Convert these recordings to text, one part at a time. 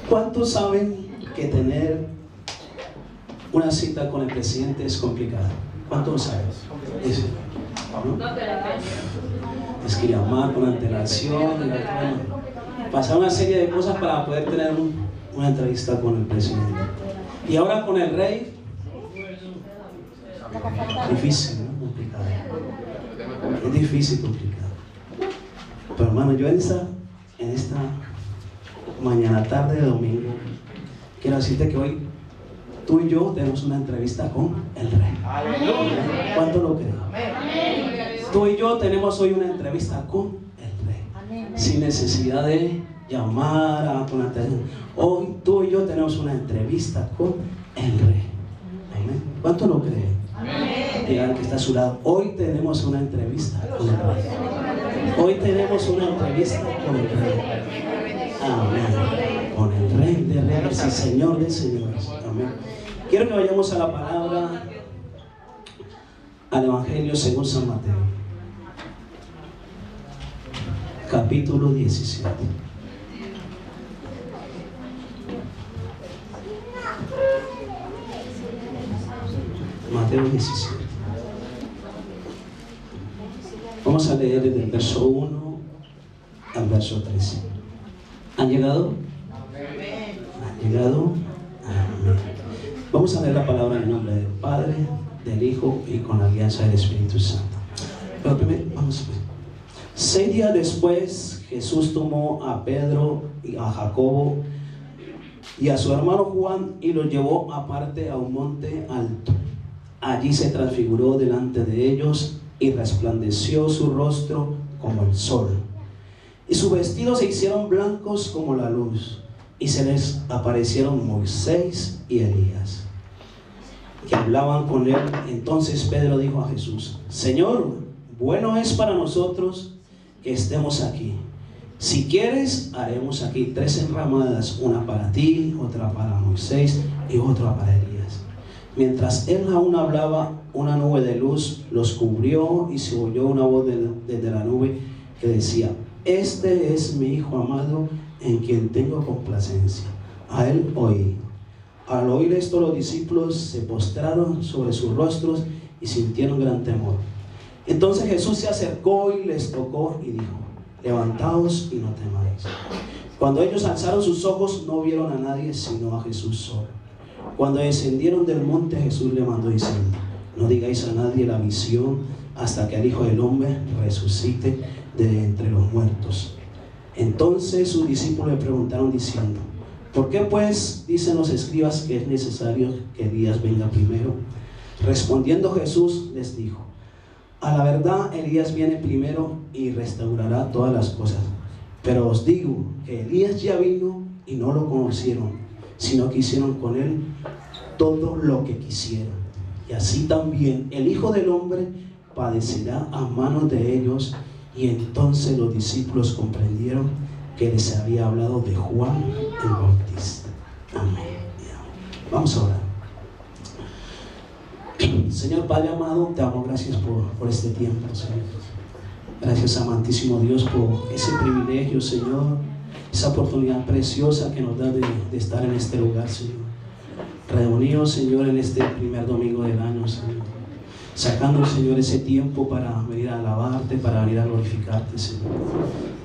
¿Cuántos saben que tener una cita con el presidente es complicado? ¿Cuántos lo saben? ¿No? Es que llamar con antelación, pasar una serie de cosas para poder tener una entrevista con el presidente. Y ahora con el rey, difícil, ¿no? Complicado. Es difícil, complicado. Pero hermano, yo en esta mañana, tarde de domingo, quiero decirte que hoy tú y yo tenemos una entrevista con el rey. ¿Cuánto lo creen? Tú y yo tenemos hoy una entrevista con el rey, sin necesidad de llamar a una atención. Hoy tú y yo tenemos una entrevista con el rey. Amén. ¿Cuánto lo creen? Digan que está a su lado. Hoy tenemos una entrevista con el rey. Hoy tenemos una entrevista con el rey. Amén. Con el rey de reyes y señor de señores. Amén. Quiero que vayamos a la palabra, al Evangelio según San Mateo, capítulo 17. Mateo 17. Vamos a leer desde el verso 1 al verso 13. ¿Han llegado? ¿Han llegado? Amén. Vamos a leer la palabra en el nombre del Padre, del Hijo y con la alianza del Espíritu Santo. Pero primero, vamos a ver. 6 días después, Jesús tomó a Pedro y a Jacobo y a su hermano Juan y los llevó aparte a un monte alto. Allí se transfiguró delante de ellos y resplandeció su rostro como el sol. Y sus vestidos se hicieron blancos como la luz. Y se les aparecieron Moisés y Elías, que hablaban con él. Entonces Pedro dijo a Jesús: Señor, bueno es para nosotros que estemos aquí. Si quieres, haremos aquí 3 enramadas, una para ti, otra para Moisés y otra para Elías. Mientras él aún hablaba, una nube de luz los cubrió y se oyó una voz desde la nube que decía: Este es mi Hijo amado, en quien tengo complacencia. A él oí. Al oír esto, los discípulos se postraron sobre sus rostros y sintieron gran temor. Entonces Jesús se acercó y les tocó y dijo: Levantaos y no temáis. Cuando ellos alzaron sus ojos, no vieron a nadie sino a Jesús solo. Cuando descendieron del monte, Jesús le mandó diciendo: No digáis a nadie la visión hasta que el Hijo del Hombre resucite de entre los muertos. Entonces sus discípulos le preguntaron diciendo: ¿Por qué pues dicen los escribas que es necesario que Elías venga primero? Respondiendo Jesús les dijo: A la verdad, Elías viene primero y restaurará todas las cosas. Pero os digo que Elías ya vino y no lo conocieron, sino que hicieron con él todo lo que quisieron. Y así también el Hijo del Hombre padecerá a manos de ellos. Y entonces los discípulos comprendieron que les había hablado de Juan el Bautista. Amén. Vamos a orar. Señor Padre amado, te damos gracias por este tiempo, Señor. Gracias, amantísimo Dios, por ese privilegio, Señor, esa oportunidad preciosa que nos da de estar en este lugar, Señor. Reunidos, Señor, en este primer domingo del año, Señor. Sacando, Señor, ese tiempo para venir a alabarte, para venir a glorificarte, Señor.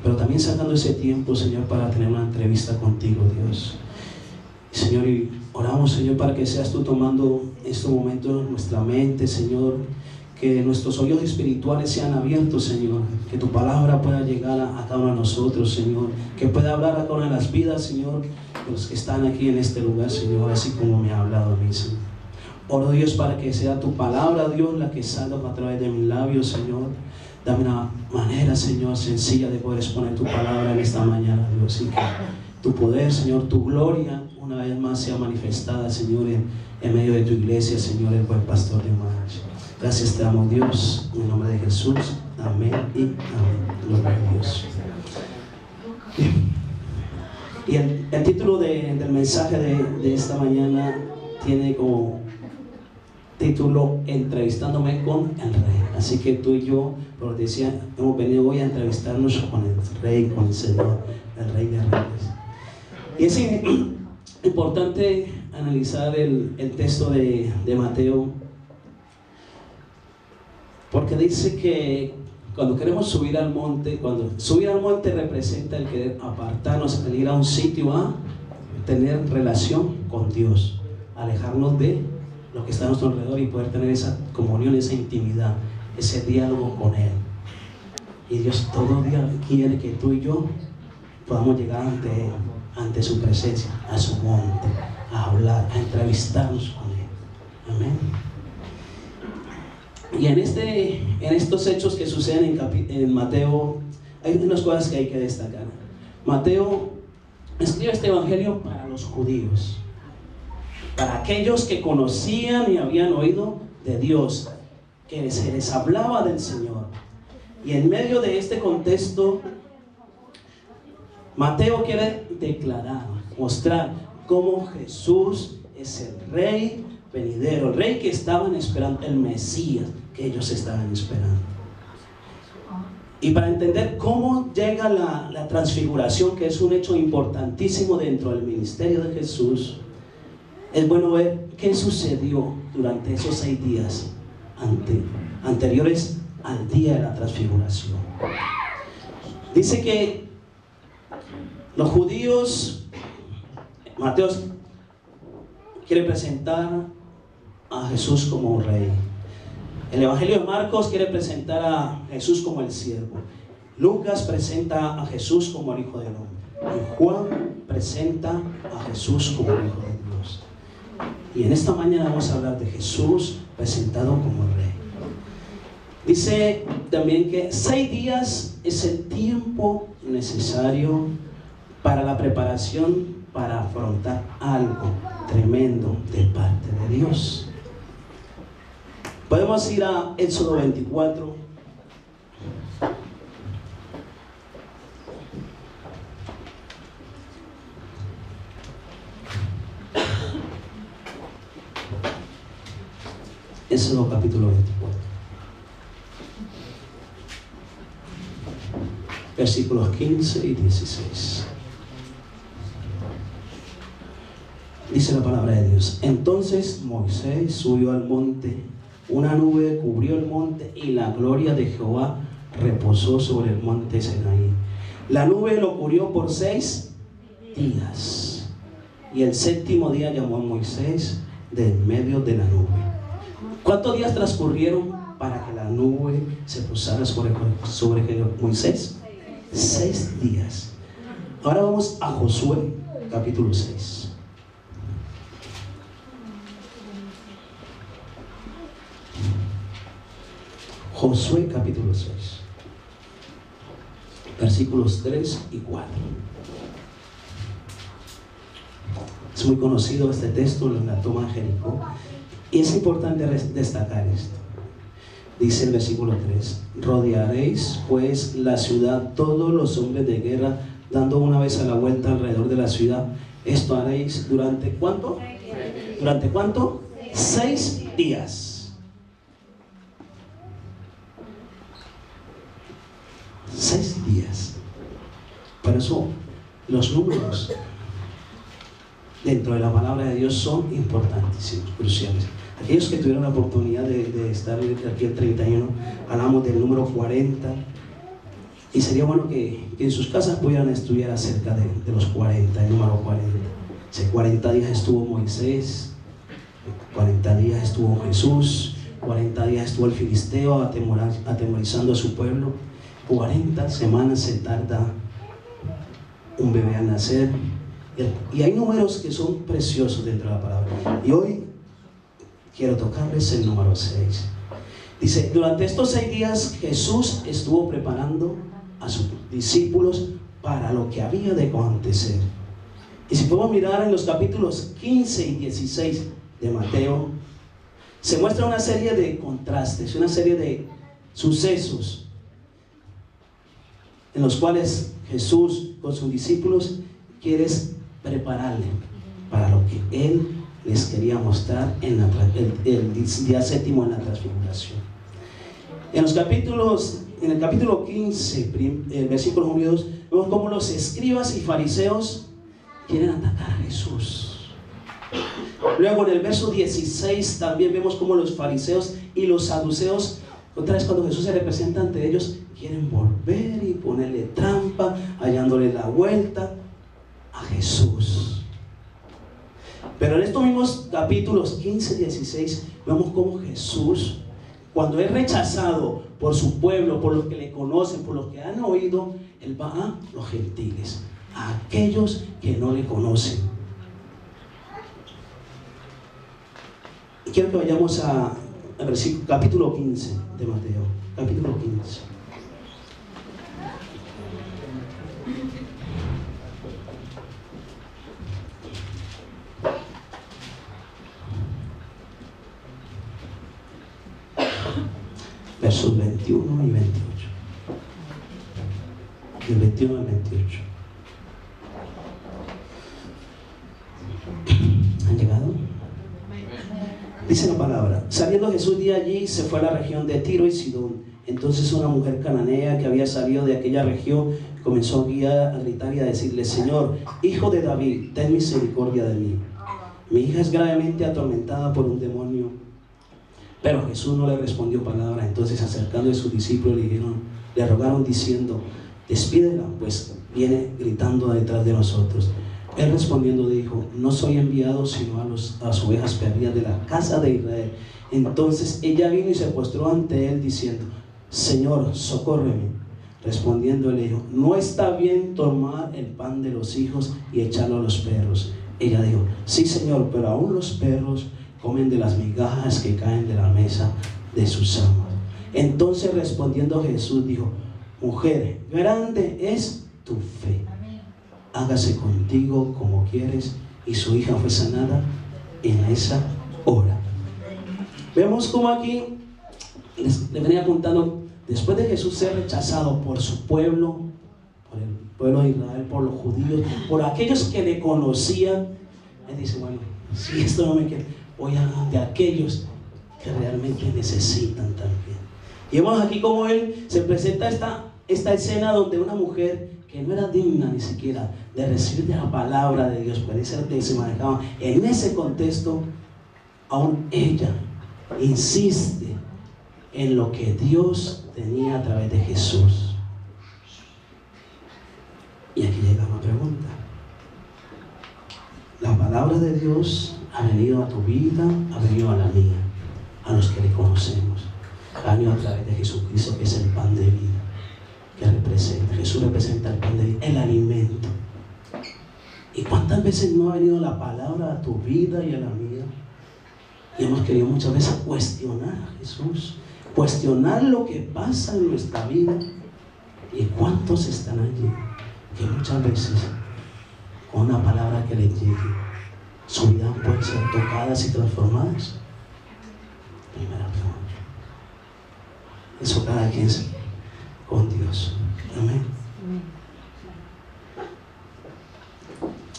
Pero también sacando ese tiempo, Señor, para tener una entrevista contigo, Dios. Señor, y oramos, Señor, para que seas tú tomando estos momentos en nuestra mente, Señor. Que nuestros oídos espirituales sean abiertos, Señor. Que tu palabra pueda llegar a cada uno de nosotros, Señor. Que pueda hablar a cada una de las vidas, Señor, de los que están aquí en este lugar, Señor, así como me ha hablado a mí, Señor. Oro, Dios, para que sea tu palabra, Dios, la que salga a través de mis labios, Señor. Dame una manera, Señor, sencilla de poder exponer tu palabra en esta mañana, Dios. Y que tu poder, Señor, tu gloria, una vez más sea manifestada, Señor, en medio de tu iglesia, Señor, el buen pastor de March. Gracias te damos, Dios, en el nombre de Jesús. Amén y amén. Gloria a Dios. Bien. Y el título del mensaje de esta mañana tiene como título: Entrevistándome con el Rey. Así que tú y yo, por decía, hemos venido hoy a entrevistarnos con el Rey, con el Señor, el Rey de Reyes. Y es importante analizar el texto de Mateo, porque dice que cuando queremos subir al monte, cuando subir al monte representa el querer apartarnos, el ir a un sitio a tener relación con Dios, alejarnos de lo que está a nuestro alrededor y poder tener esa comunión, esa intimidad, ese diálogo con Él. Y Dios todo día quiere que tú y yo podamos llegar ante Él, ante su presencia, a su monte, a hablar, a entrevistarnos con Él. Amén. Y en estos hechos que suceden en Mateo, hay unas cosas que hay que destacar. Mateo escribe este evangelio para los judíos, para aquellos que conocían y habían oído de Dios, que se les hablaba del Señor. Y en medio de este contexto, Mateo quiere declarar, mostrar cómo Jesús es el Rey venidero, el Rey que estaban esperando, el Mesías que ellos estaban esperando. Y para entender cómo llega la transfiguración, que es un hecho importantísimo dentro del ministerio de Jesús, es bueno ver qué sucedió durante esos 6 días anteriores al día de la transfiguración. Dice que los judíos, Mateo quiere presentar a Jesús como un rey. El Evangelio de Marcos quiere presentar a Jesús como el siervo. Lucas presenta a Jesús como el Hijo del Hombre. Y Juan presenta a Jesús como el Hijo de Dios. Y en esta mañana vamos a hablar de Jesús presentado como el Rey. Dice también que 6 días es el tiempo necesario para la preparación para afrontar algo tremendo de parte de Dios. Podemos ir a Éxodo 24. Éxodo capítulo 24. Versículos 15 y 16. Dice la palabra de Dios: Entonces Moisés subió al monte, una nube cubrió el monte y la gloria de Jehová reposó sobre el monte Sinaí. La nube lo cubrió por 6 días. Y el 7º día llamó a Moisés de en medio de la nube. ¿Cuántos días transcurrieron para que la nube se posara sobre Moisés? 6 días. Ahora vamos a Josué capítulo 6. Josué capítulo 6, versículos 3 y 4. Es muy conocido este texto en la toma de Jericó, y es importante destacar esto. Dice el versículo 3: Rodearéis pues la ciudad todos los hombres de guerra, dando una vez a la vuelta alrededor de la ciudad. Esto haréis durante ¿cuánto? ¿Durante cuánto? 6 días. 6 días. Por eso los números dentro de la palabra de Dios son importantísimos, cruciales. Aquellos que tuvieron la oportunidad de estar aquí el 31, hablamos del número 40, y sería bueno que en sus casas pudieran estudiar acerca de los 40, el número 40. Hace 40 días estuvo Moisés, 40 días estuvo Jesús, 40 días estuvo el filisteo atemorizando a su pueblo. 40 semanas se tarda un bebé a nacer. Y hay números que son preciosos dentro de la palabra. Y hoy quiero tocarles el número 6. Dice: durante estos 6 días Jesús estuvo preparando a sus discípulos para lo que había de acontecer. Y si podemos mirar en los capítulos 15 y 16 de Mateo, se muestra una serie de contrastes, una serie de sucesos en los cuales Jesús con sus discípulos quiere prepararle para lo que Él les quería mostrar en el día 7º en la transfiguración. En el capítulo 15, versículo 1 y 2, vemos cómo los escribas y fariseos quieren atacar a Jesús. Luego en el verso 16 también vemos cómo los fariseos y los saduceos, otra vez cuando Jesús se representa ante ellos, quieren volver y ponerle trampa, hallándole la vuelta a Jesús. Pero en estos mismos capítulos 15 y 16 vemos cómo Jesús, cuando es rechazado por su pueblo, por los que le conocen, por los que han oído, Él va a los gentiles, a aquellos que no le conocen. Y quiero que vayamos a versículo, capítulo 15 de Mateo, capítulo 15. Versos 21 y 28. Del 21 al 28. ¿Han llegado? Dice la palabra: saliendo Jesús de allí, se fue a la región de Tiro y Sidón. Entonces una mujer cananea que había salido de aquella región comenzó a gritar y a decirle: Señor, hijo de David, ten misericordia de mí. Mi hija es gravemente atormentada por un demonio. Pero Jesús no le respondió palabra. Entonces, acercando a sus discípulos, le rogaron diciendo: despídela, pues viene gritando detrás de nosotros. Él respondiendo dijo: no soy enviado sino a las ovejas perdidas de la casa de Israel. Entonces ella vino y se postró ante él diciendo: Señor, socórreme. Respondiendo le dijo: no está bien tomar el pan de los hijos y echarlo a los perros. Ella dijo: sí, Señor, pero aún los perros comen de las migajas que caen de la mesa de sus amos. Entonces respondiendo Jesús dijo: mujer, grande es tu fe, hágase contigo como quieres. Y su hija fue sanada en esa hora. Vemos como aquí les venía apuntando, después de Jesús ser rechazado por su pueblo, por el pueblo de Israel, por los judíos, por aquellos que le conocían, él dice: bueno, si esto no me queda, voy a de aquellos que realmente necesitan también. Y vemos aquí como él se presenta esta escena donde una mujer que no era digna ni siquiera de recibir la palabra de Dios, parece que se manejaba en ese contexto, aún ella insiste en lo que Dios tenía a través de Jesús. Y aquí llega una pregunta: la palabra de Dios ha venido a tu vida, ha venido a la mía, a los que le conocemos, ha venido a través de Jesucristo, que es el pan de vida, que representa, Jesús representa el pan de vida, el alimento. ¿Y cuántas veces no ha venido la palabra a tu vida y a la mía? Y hemos querido muchas veces cuestionar a Jesús, cuestionar lo que pasa en nuestra vida. ¿Y cuántos están allí que muchas veces con una palabra que les llegue, su vida puede ser tocadas y transformadas? Primera pregunta. Eso cada quien con Dios. Amén.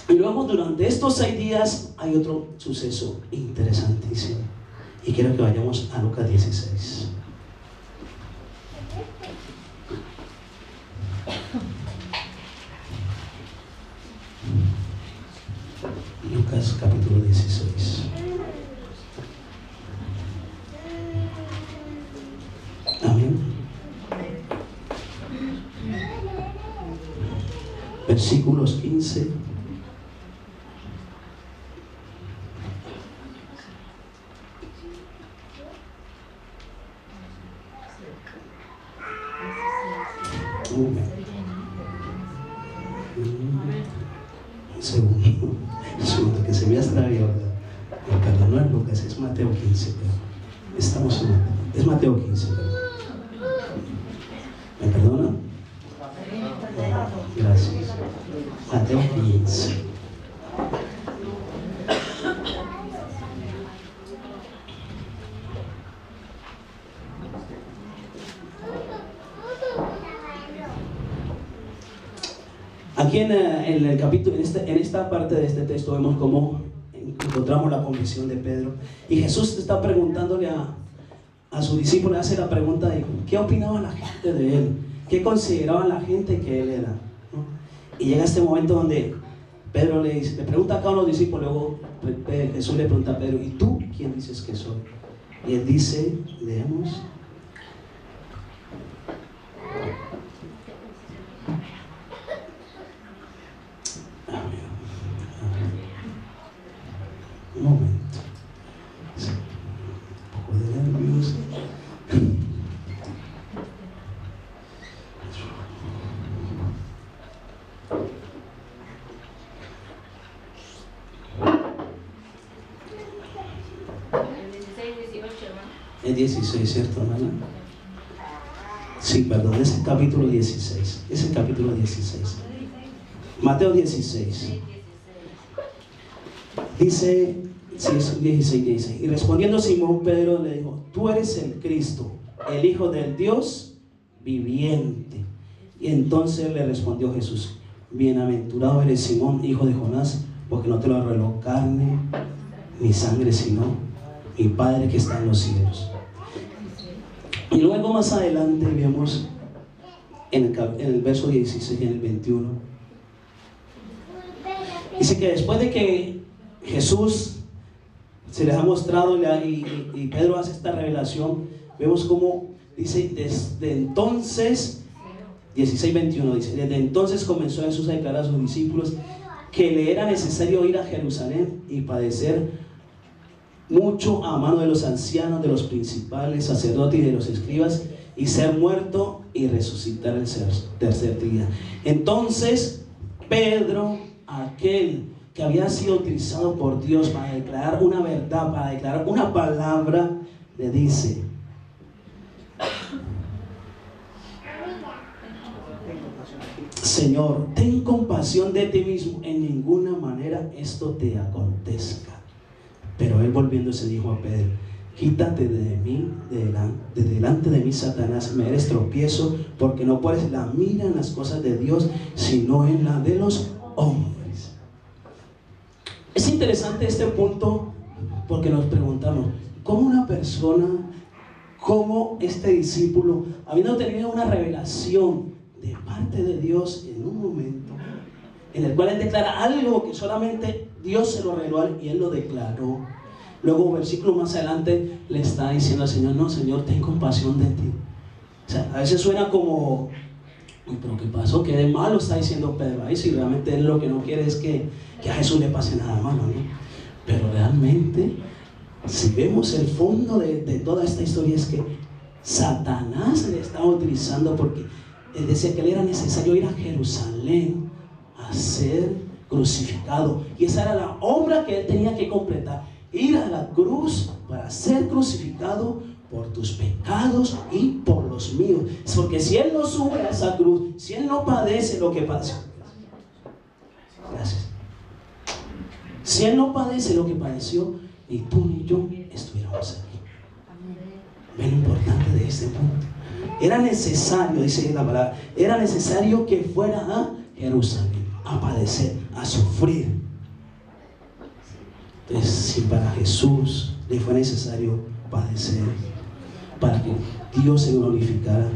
Y luego, durante estos 6 días hay otro suceso interesantísimo. Y quiero que vayamos a Lucas 16. Lucas capítulo 16. Amén. Versículos 15 un segundo que se me ha extraviado. Perdón, no es Lucas, es Mateo 15, pero estamos en Mateo. Es Mateo 15, perdón. ¿Me perdonan? Gracias. Mateo 15. Aquí en el capítulo, en esta parte de este texto vemos cómo encontramos la confesión de Pedro. Y Jesús está preguntándole a su discípulo, hace la pregunta de qué opinaba la gente de él, qué consideraba la gente que él era, ¿no? Y llega este momento donde Pedro le pregunta a cada uno de los discípulos, luego Jesús le pregunta a Pedro, ¿y tú quién dices que soy? Y él dice, leemos. Un momento. Un poco de nervios. Es 16, ¿cierto, hermana? Sí, perdón, es el capítulo 16. Es el capítulo 16. Mateo 16. Dice, sí, es 16. Y respondiendo Simón Pedro le dijo, tú eres el Cristo, el Hijo del Dios viviente. Y entonces le respondió Jesús, bienaventurado eres Simón, hijo de Jonás, porque no te lo reveló carne ni sangre, sino mi Padre que está en los cielos. Y luego más adelante vemos en el verso 16 y en el 21. Dice que después de que Jesús se les ha mostrado y Pedro hace esta revelación, vemos cómo dice, desde entonces, 16:21 dice, desde entonces comenzó Jesús a declarar a sus discípulos que le era necesario ir a Jerusalén y padecer mucho a mano de los ancianos, de los principales sacerdotes y de los escribas, y ser muerto y resucitar el tercer día. Entonces Pedro, aquel que había sido utilizado por Dios para declarar una verdad, para declarar una palabra, le dice, Señor, ten compasión de ti mismo, en ninguna manera esto te acontezca. Pero él volviéndose dijo a Pedro, quítate de mí, de delante de mí, Satanás, me eres tropiezo, porque no pones la mira en las cosas de Dios, sino en la de los hombres. Es interesante este punto, porque nos preguntamos, ¿cómo una persona, cómo este discípulo, habiendo tenido una revelación de parte de Dios en un momento, en el cual él declara algo que solamente Dios se lo reveló y él lo declaró, luego versículo más adelante le está diciendo al Señor, no, Señor, ten compasión de ti? O sea, a veces suena como, uy, pero ¿qué pasó? ¿Qué de malo está diciendo Pedro ahí? Si realmente él lo que no quiere es que a Jesús le pase nada malo, ¿no? Pero realmente, si vemos el fondo de toda esta historia, es que Satanás le estaba utilizando, porque él decía que le era necesario ir a Jerusalén a ser crucificado, y esa era la obra que él tenía que completar, ir a la cruz para ser crucificado por tus pecados y por los míos. Es porque si él no sube a esa cruz, si él no padece lo que padeció, gracias, si él no padece lo que padeció, ni tú ni yo estuviéramos aquí. Ven lo importante de este punto. Era necesario, dice la palabra, era necesario que fuera a Jerusalén a padecer, a sufrir. Entonces, si para Jesús le fue necesario padecer para que Dios se glorificara,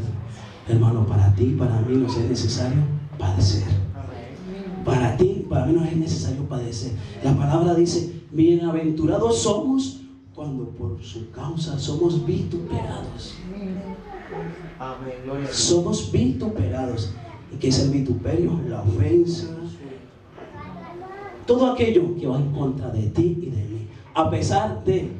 hermano, para ti, para mí no es necesario padecer. Para ti, para mí no es necesario padecer. La palabra dice, bienaventurados somos cuando por su causa somos vituperados. Somos vituperados. ¿Y qué es el vituperio? La ofensa, todo aquello que va en contra de ti y de mí, a pesar de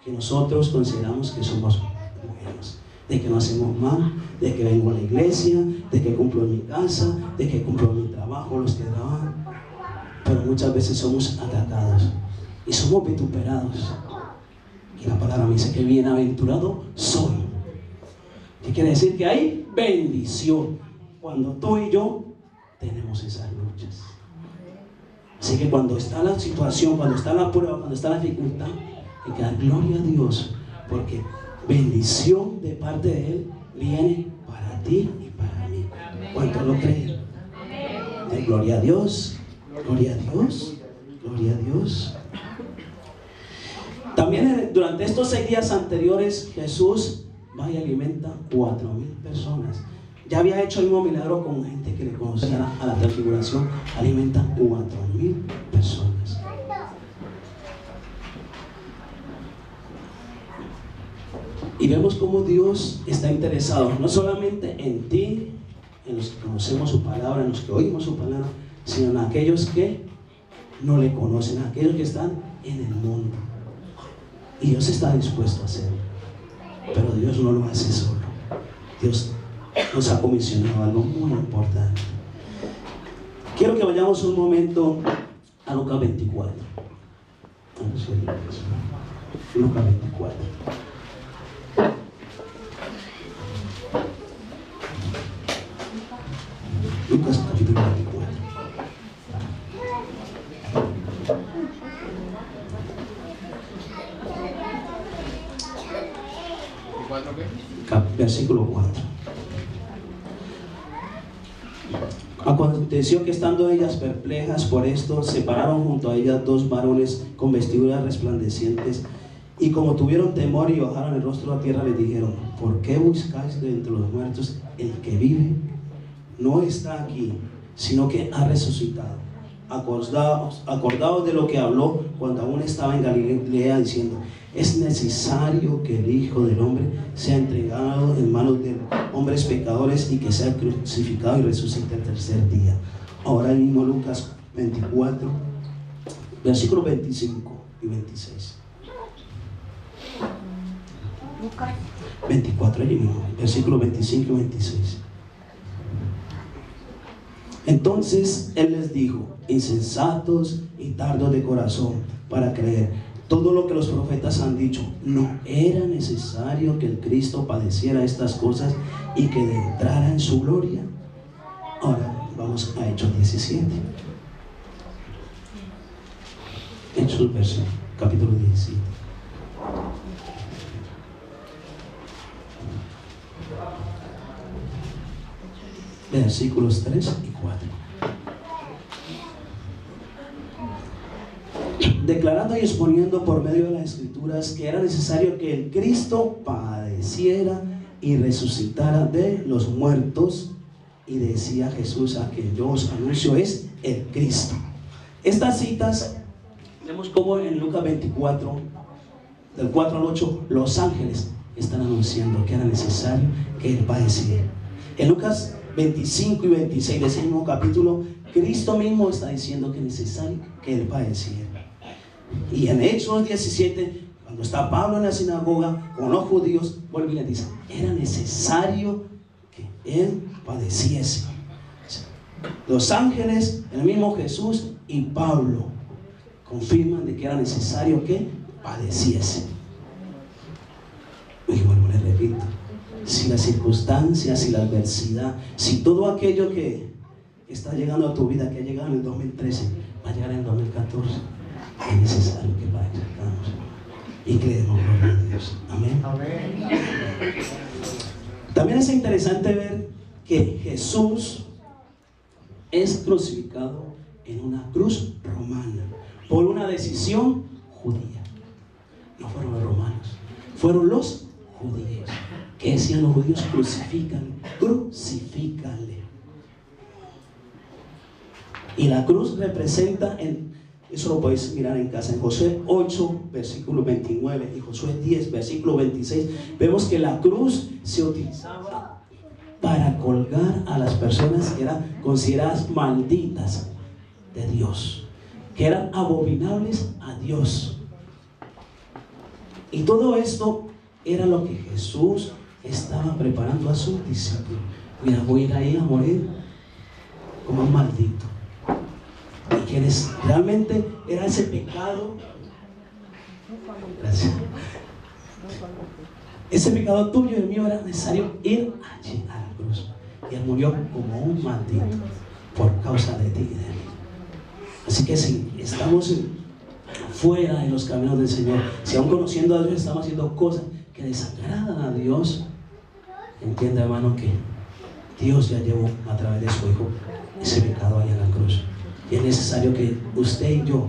que nosotros consideramos que somos buenos, de que no hacemos mal, de que vengo a la iglesia, de que cumplo en mi casa, de que cumplo en mi trabajo, los que trabajan. Pero muchas veces somos atacados y somos vituperados. Y la palabra me dice que bienaventurado soy. ¿Qué quiere decir? Que hay bendición cuando tú y yo tenemos esas luchas. Así que cuando está la situación, cuando está la prueba, cuando está la dificultad, hay que dar gloria a Dios, porque bendición de parte de Él viene para ti y para mí. ¿Cuánto lo creen? Gloria a Dios, gloria a Dios, gloria a Dios. También durante estos 6 días anteriores, Jesús va y alimenta 4,000 personas. Ya había hecho el mismo milagro con gente que le conocía a la transfiguración. Alimenta 4,000 personas. Y vemos cómo Dios está interesado no solamente en ti, en los que conocemos su palabra, en los que oímos su palabra, sino en aquellos que no le conocen, aquellos que están en el mundo. Y Dios está dispuesto a hacerlo, pero Dios no lo hace solo. Dios nos ha comisionado algo muy importante. Quiero que vayamos un momento a Lucas 24. Lucas 24. Lucas capítulo 24. Versículo 4. Aconteció que estando ellas perplejas por esto, se pararon junto a ellas 2 varones con vestiduras resplandecientes, y como tuvieron temor y bajaron el rostro a tierra, les dijeron: ¿por qué buscáis de entre los muertos el que vive? No está aquí, sino que ha resucitado. Acordaos de lo que habló cuando aún estaba en Galilea, diciendo: es necesario que el Hijo del Hombre sea entregado en manos de hombres pecadores y que sea crucificado y resucite el tercer día. Ahora mismo Lucas 24, versículos 25 y 26. 24, allí mismo, versículos 25 y 26. Entonces Él les dijo: insensatos y tardos de corazón para creer todo lo que los profetas han dicho. ¿No era necesario que el Cristo padeciera estas cosas y que entrara en su gloria? Ahora vamos a Hechos 17. Hechos capítulo 17. Versículos 3 y 4. Declarando y exponiendo por medio de las Escrituras que era necesario que el Cristo padeciera y resucitara de los muertos, y decía Jesús: a quien yo os anuncio es el Cristo. Estas citas vemos como en Lucas 24, del 4 al 8, los ángeles están anunciando que era necesario que Él padeciera. En Lucas 25 y 26 de ese mismo capítulo, Cristo mismo está diciendo que es necesario que Él padeciera. Y en Hechos 17, cuando está Pablo en la sinagoga con los judíos, vuelve y les dice: era necesario que Él padeciese. Los ángeles, el mismo Jesús y Pablo confirman de que era necesario que padeciese. Y vuelvo, les repito, si las circunstancias, si la adversidad, si todo aquello que está llegando a tu vida, que ha llegado en el 2013, va a llegar en el 2014, es necesario que padezcamos y que le demos gloria a Dios. Amén. Amén. También es interesante ver que Jesús es crucificado en una cruz romana por una decisión judía. No fueron los romanos, fueron los judíos. ¿Qué decían los judíos? Crucifícale, crucifícale. Y la cruz representa, eso lo podéis mirar en casa, en Josué 8, versículo 29 y Josué 10, versículo 26, vemos que la cruz se utilizaba para colgar a las personas que eran consideradas malditas de Dios, que eran abominables a Dios. Y todo esto era lo que Jesús estaba preparando a sus discípulos. Mira, voy a ir ahí a morir como un maldito. Y quienes realmente era ese pecado, gracias, ese pecado tuyo y el mío, era necesario ir allí a la cruz. Y Él murió como un maldito por causa de ti y de mí. Así que si estamos fuera de los caminos del Señor, si aún conociendo a Dios estamos haciendo cosas que desagradan a Dios, entienda, hermano, que Dios ya llevó a través de su Hijo ese pecado allá en la cruz. Y es necesario que usted y yo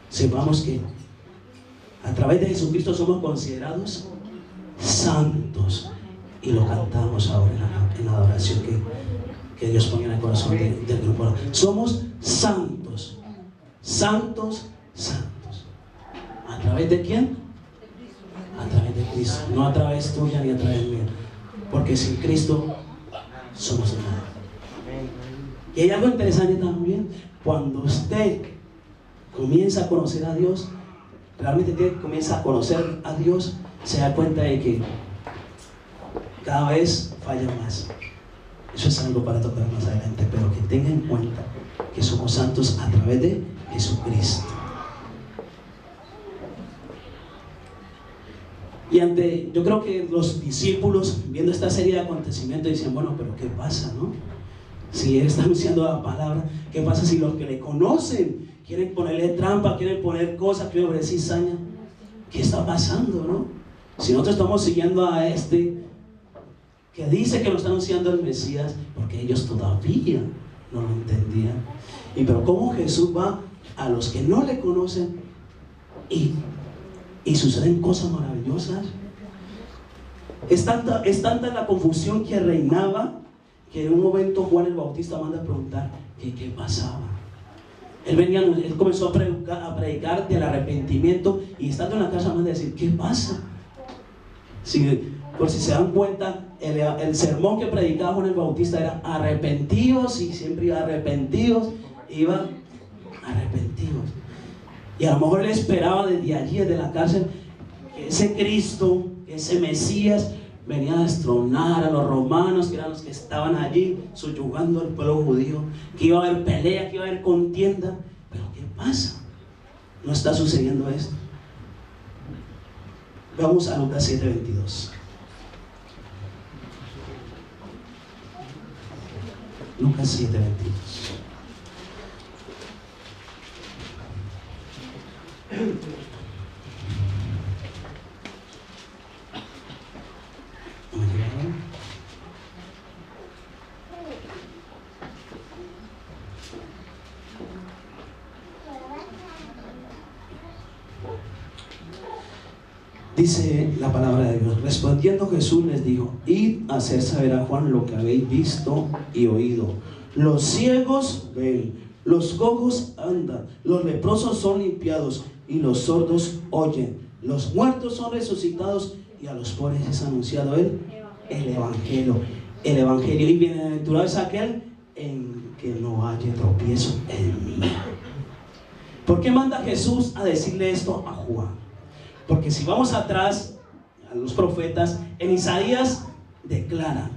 sepamos que a través de Jesucristo somos considerados santos y lo cantamos ahora en la adoración que Dios pone en el corazón del grupo. Somos santos, santos, santos. ¿A través de quién? A través de Cristo, no a través tuya ni a través mía, porque sin Cristo somos nada. Y hay algo interesante también: cuando usted comienza a conocer a Dios, realmente comienza a conocer a Dios, se da cuenta de que cada vez falla más. Eso es algo para tocar más adelante, pero que tenga en cuenta que somos santos a través de Jesucristo. Y yo creo que los discípulos, viendo esta serie de acontecimientos, dicen: bueno, pero ¿qué pasa, no? Si Él está anunciando la palabra, ¿qué pasa si los que le conocen quieren ponerle trampa, quieren poner cosas, quieren poner cizaña? ¿Qué está pasando, no? Si nosotros estamos siguiendo a este que dice que lo está anunciando el Mesías, porque ellos todavía no lo entendían. Pero cómo Jesús va a los que no le conocen y suceden cosas maravillosas. Es tanta la confusión que reinaba, que en un momento Juan el Bautista manda a preguntar qué pasaba. Él comenzó a predicar del arrepentimiento, y estando en la casa manda a decir: ¿qué pasa? Por si se dan cuenta, el sermón que predicaba Juan el Bautista era arrepentidos, y siempre iba arrepentidos, y a lo mejor él esperaba desde allí, desde la cárcel, que ese Cristo, ese Mesías, venía a destronar a los romanos, que eran los que estaban allí subyugando al pueblo judío, que iba a haber pelea, que iba a haber contienda. Pero ¿qué pasa? No está sucediendo esto. Vamos a Lucas 7:22. Lucas 7:22. Dice la palabra de Dios: respondiendo Jesús les dijo: id a hacer saber a Juan lo que habéis visto y oído. Los ciegos ven, los cojos andan, los leprosos son limpiados y los sordos oyen, los muertos son resucitados, y a los pobres es anunciado el Evangelio. Y bienaventurado es aquel en que no haya tropiezo en mí. ¿Por qué manda Jesús a decirle esto a Juan? Porque si vamos atrás a los profetas, en Isaías declara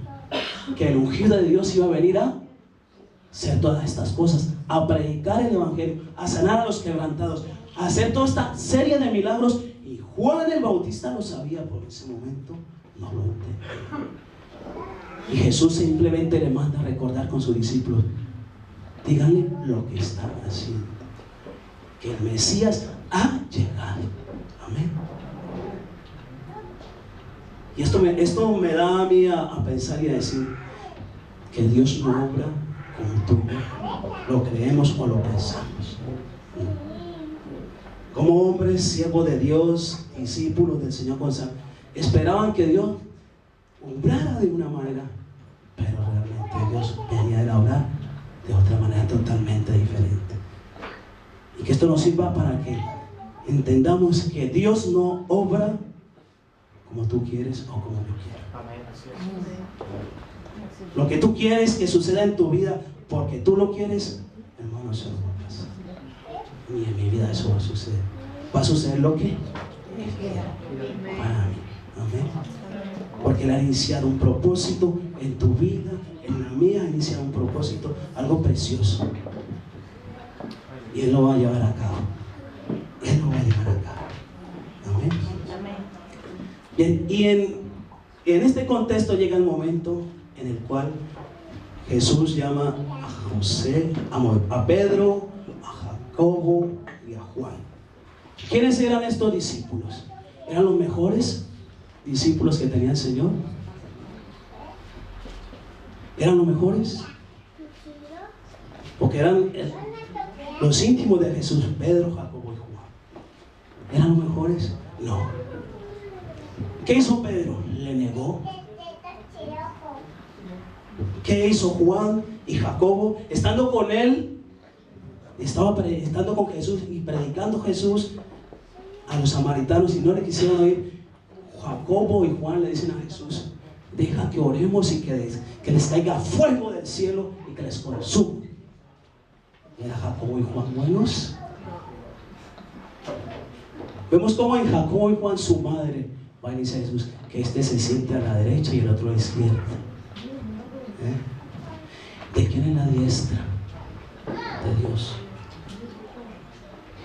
que el ungido de Dios iba a venir a hacer todas estas cosas, a predicar el Evangelio, a sanar a los quebrantados, a hacer toda esta serie de milagros. Y Juan el Bautista lo sabía, por ese momento no lo entendía. Y Jesús simplemente le manda a recordar con sus discípulos: díganle lo que están haciendo, que el Mesías ha llegado. Amén. Y esto me da a mí a pensar y a decir que Dios no obra como tú lo creemos o lo pensamos. Como hombres, siervos de Dios, discípulos del Señor Gonzalo, esperaban que Dios obrara de una manera, pero realmente Dios venía a obrar de otra manera totalmente diferente. Y que esto nos sirva para que entendamos que Dios no obra como tú quieres o como yo quiero. Lo que tú quieres que suceda en tu vida porque tú lo quieres, hermano, eso no va a pasar. Ni en mi vida eso va a suceder. Va a suceder lo que Él quiera para mí. Amén. Porque Él ha iniciado un propósito en tu vida, en la mía ha iniciado un propósito, algo precioso. Y Él lo va a llevar a cabo. Él lo va a llevar a cabo. Amén. Bien, y en este contexto llega el momento en el cual Jesús llama a José, a Pedro, a Jacobo y a Juan. ¿Quiénes eran estos discípulos? ¿Eran los mejores discípulos que tenía el Señor? ¿Eran los mejores? Porque eran los íntimos de Jesús, Pedro, Jacobo y Juan. ¿Eran los mejores? No. ¿Qué hizo Pedro? Le negó ¿Qué hizo Juan y Jacobo? Estando con él, estando con Jesús y predicando Jesús a los samaritanos y no le quisieron oír, Jacobo y Juan le dicen a Jesús: deja que oremos y que les caiga fuego del cielo y que les consuma. ¿Era Jacobo y Juan buenos? Vemos cómo en Jacobo y Juan su madre va y dice a Jesús que este se siente a la derecha y el otro a la izquierda. ¿De quién es la diestra? De Dios.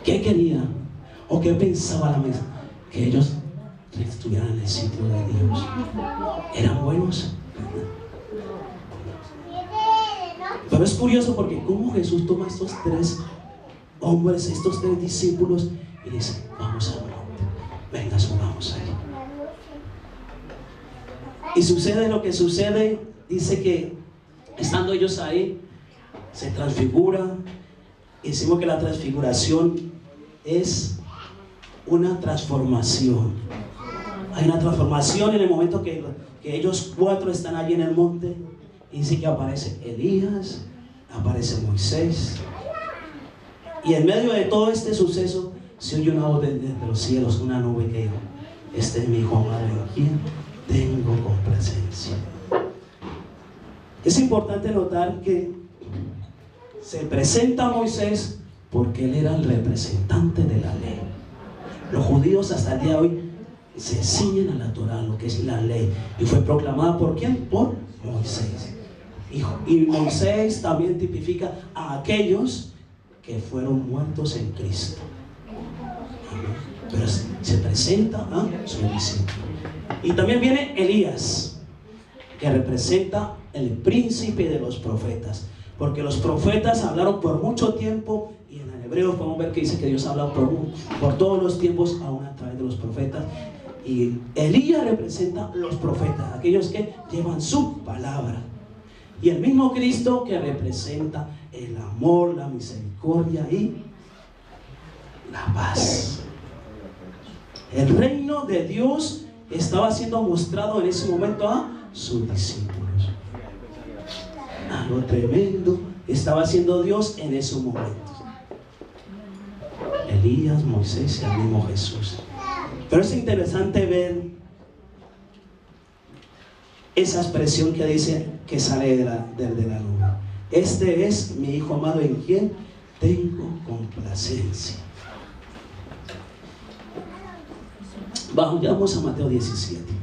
¿Qué quería o qué pensaba la mesa? Que ellos estuvieran en el sitio de Dios. ¿Eran buenos? Pero es curioso porque como Jesús toma a estos tres hombres, estos tres discípulos, y dice: vamos al monte, venga, subamos ahí. Y sucede lo que sucede. Dice que estando ellos ahí, se transfiguran. Y decimos que la transfiguración es una transformación. Hay una transformación en el momento que ellos cuatro están allí en el monte. Y dice que aparece Elías, aparece Moisés. Y en medio de todo este suceso se oye una voz desde los cielos, una nube que dijo: este es mi hijo amado en quien tengo complacencia. Es importante notar que se presenta a Moisés porque él era el representante de la ley. Los judíos hasta el día de hoy se ciñen a la Torá, lo que es la ley, y fue proclamada ¿por quién? Por Moisés. Y Moisés también tipifica a aquellos que fueron muertos en Cristo. Pero se presenta a su discípulo. Y también viene Elías, que representa el príncipe de los profetas, porque los profetas hablaron por mucho tiempo, y en el hebreo podemos ver que dice que Dios ha hablado por todos los tiempos, aún a través de los profetas. Y Elías representa los profetas, aquellos que llevan su palabra. Y el mismo Cristo que representa el amor, la misericordia y la paz. El reino de Dios estaba siendo mostrado en ese momento a sus discípulos. Algo tremendo estaba haciendo Dios en esos momentos. Elías, Moisés y el mismo Jesús. Pero es interesante ver esa expresión que dice, que sale de la nube: este es mi hijo amado en quien tengo complacencia. Vamos a Mateo 17.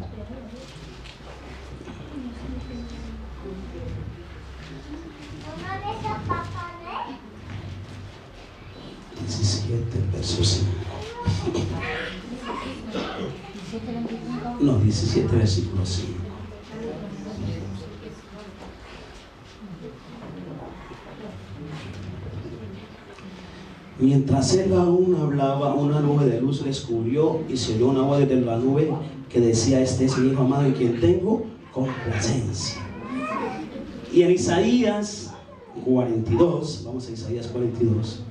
Verso 5. No, 17 versículo 5. Mientras él aún hablaba, una nube de luz les cubrió, y se oyó una voz desde la nube que decía: este es mi hijo amado en quien tengo complacencia. Y en Isaías 42, vamos a Isaías 42.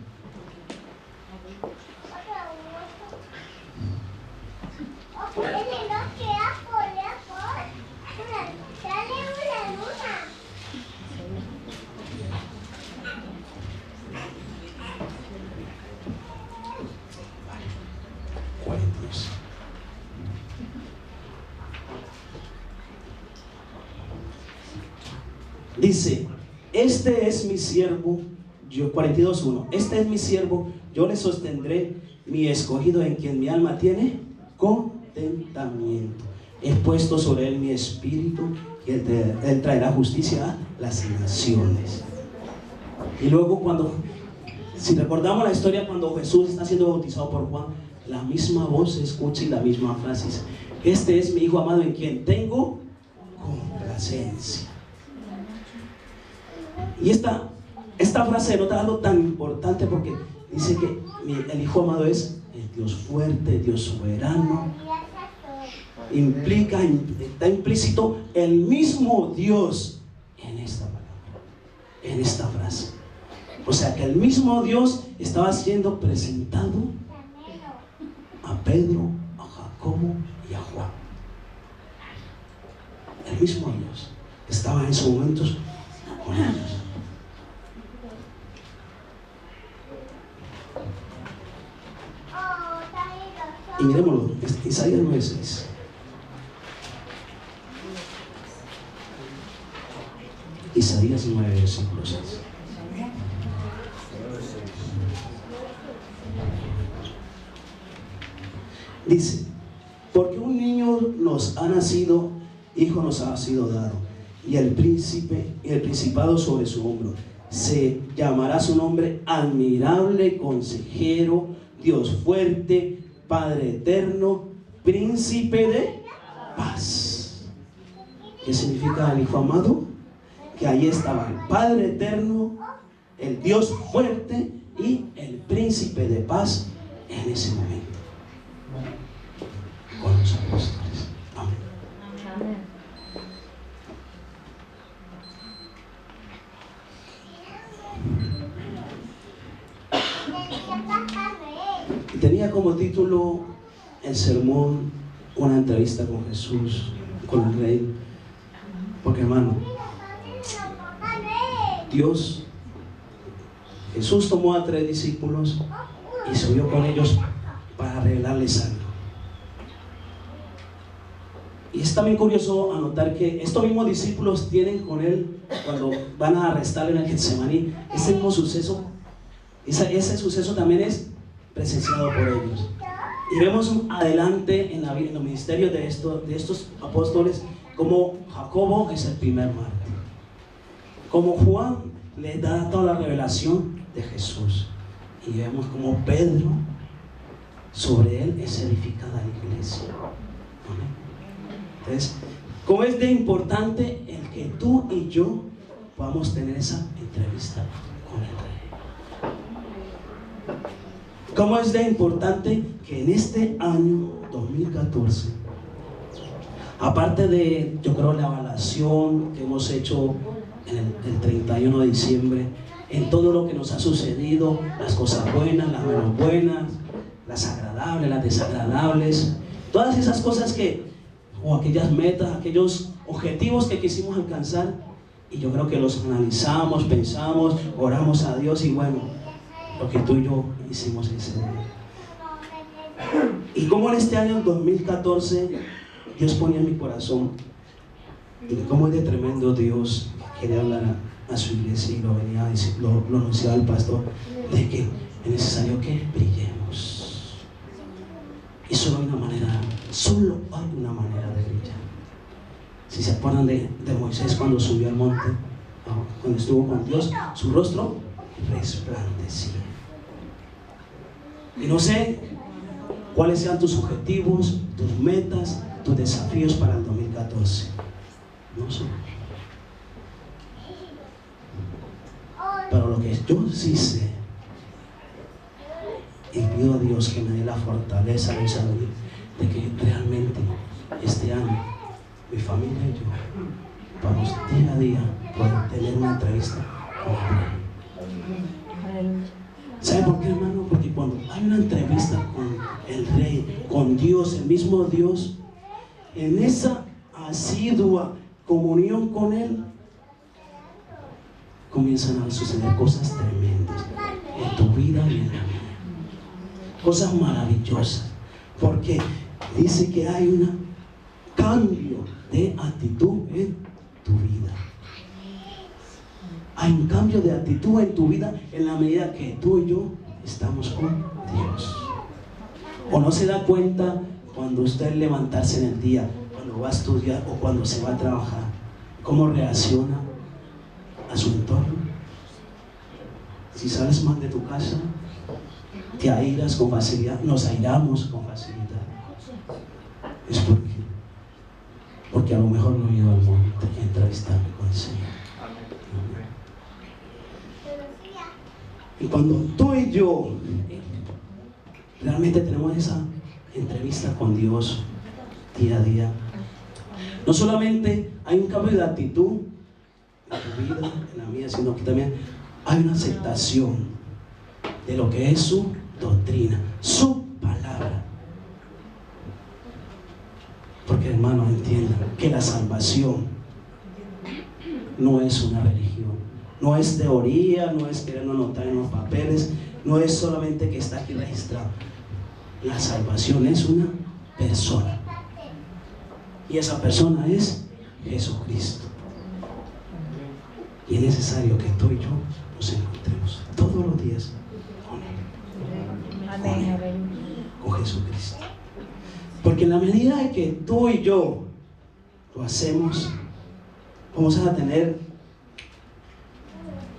Dice: este es mi siervo, 42:1. Este es mi siervo, yo le sostendré, mi escogido en quien mi alma tiene contentamiento. He puesto sobre él mi espíritu, y él traerá justicia a las naciones. Y luego si recordamos la historia, cuando Jesús está siendo bautizado por Juan, la misma voz se escucha y la misma frase dice: este es mi hijo amado en quien tengo complacencia. Y esta frase denota algo tan importante, porque dice que el hijo amado es el Dios fuerte, Dios soberano. Está implícito el mismo Dios en esta palabra, en esta frase. O sea que el mismo Dios estaba siendo presentado a Pedro, a Jacobo y a Juan. El mismo Dios estaba en esos momentos Y miremoslo, Isaías 9:6. Isaías 9, versículo 6. Dice: porque un niño nos ha nacido, hijo nos ha sido dado, y el principado sobre su hombro. Se llamará su nombre Admirable Consejero, Dios fuerte, Padre eterno, Príncipe de paz. ¿Qué significa el hijo amado? Que ahí estaba el Padre eterno, el Dios fuerte y el Príncipe de paz en ese momento con los apóstoles. Amén. Tenía como título el sermón una entrevista con Jesús, con el Rey, porque hermano, Jesús tomó a 3 discípulos y subió con ellos para revelarles algo. Y es también curioso anotar que estos mismos discípulos tienen con él, cuando van a arrestarlo en el Getsemaní, ese mismo suceso, ese suceso también es presenciado por ellos. Y vemos adelante en los ministerios de estos apóstoles como Jacobo es el primer mártir, como Juan le da toda la revelación de Jesús, y vemos como Pedro, sobre él es edificada la iglesia. Amén. Entonces, ¿cómo es de importante el que tú y yo podamos tener esa entrevista con el Rey? ¿Cómo es de importante que en este año 2014, aparte de, yo creo, la evaluación que hemos hecho en el 31 de diciembre, en todo lo que nos ha sucedido, las cosas buenas, las menos buenas, las agradables, las desagradables, todas esas cosas o aquellas metas, aquellos objetivos que quisimos alcanzar, y yo creo que los analizamos, pensamos, oramos a Dios, y bueno, lo que tú y yo hicimos ese día. Y como en este año 2014 Dios ponía en mi corazón, y cómo es de tremendo Dios, quería hablar a su iglesia, y lo venía a decir, lo anunciaba el pastor, de que es necesario que brillemos. Y solo hay una manera de brillar. Si se acuerdan de Moisés cuando subió al monte, cuando estuvo con Dios, su rostro resplandecía. Y no sé cuáles sean tus objetivos, tus metas, tus desafíos para el 2014. No sé. Pero lo que yo sí sé, y pido a Dios que me dé la fortaleza de saber de que realmente este año mi familia y yo vamos día a día poder tener una entrevista con el Rey. ¿Sabe por qué, hermano? Porque cuando hay una entrevista con el Rey, con Dios, el mismo Dios, en esa asidua comunión con Él, comienzan a suceder cosas tremendas en tu vida y en la mía. Cosas maravillosas, porque dice que hay un cambio de actitud en tu vida. Hay un cambio de actitud en tu vida en la medida que tú y yo estamos con Dios. O no se da cuenta cuando usted levantarse en el día, cuando va a estudiar o cuando se va a trabajar, cómo reacciona a su entorno. Si sales mal de tu casa, te airas con facilidad, nos airamos con facilidad. Es porque a lo mejor no he ido al monte a entrevistarme con el Señor. Y cuando tú y yo realmente tenemos esa entrevista con Dios día a día, no solamente hay un cambio de actitud en tu vida, en la mía, sino que también hay una aceptación de lo que es su doctrina, su palabra. Porque, hermanos, entiendan que la salvación no es una religión, no es teoría, no es querernos anotar en los papeles, no es solamente que está aquí registrado. La salvación es una persona. Y esa persona es Jesucristo. Y es necesario que tú y yo nos encontremos todos los días con Él. Con Jesucristo. Porque en la medida de que tú y yo lo hacemos, vamos a tener,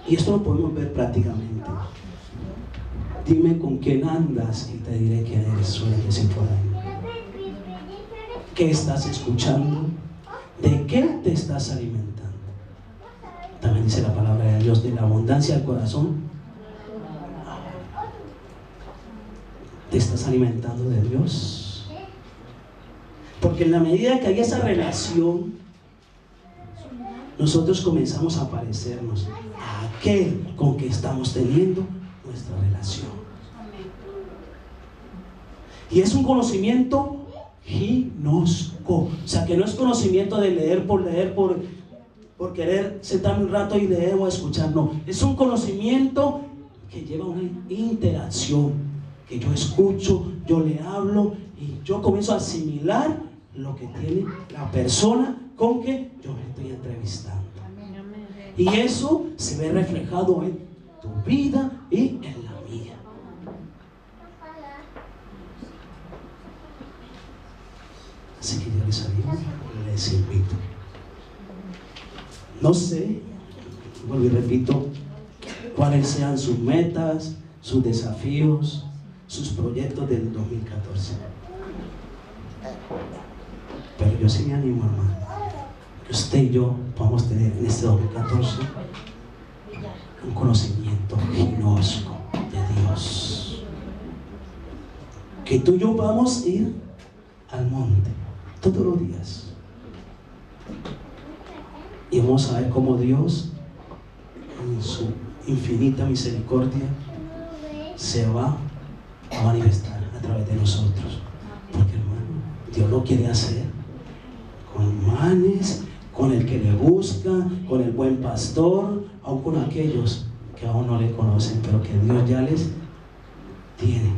y esto lo podemos ver prácticamente. Dime con quién andas y te diré quién eres, suele decir por ahí. ¿Qué estás escuchando? ¿De qué te estás alimentando? También dice la palabra de Dios, de la abundancia del corazón. ¿Te estás alimentando de Dios? Porque en la medida que hay esa relación, nosotros comenzamos a parecernos a aquel con que estamos teniendo nuestra relación. Y es un conocimiento ginosco, o sea que no es conocimiento de leer, por querer sentarme un rato y leer o escuchar, no, es un conocimiento que lleva una interacción, que yo escucho, yo le hablo y yo comienzo a asimilar lo que tiene la persona con que yo me estoy entrevistando. Y eso se ve reflejado en tu vida y en la mía. Así que yo les invito. No sé, vuelvo y repito, cuáles sean sus metas, sus desafíos, sus proyectos del 2014. Pero yo sí me animo, hermano, que usted y yo podamos tener en este 2014 un conocimiento ginosco de Dios. Que tú y yo podamos ir al monte todos los días y vamos a ver cómo Dios, en su infinita misericordia, se va a manifestar a través de nosotros. Porque, hermano, Dios lo quiere hacer con manes, con el que le busca, con el buen pastor, aun con aquellos que aún no le conocen, pero que Dios ya les tiene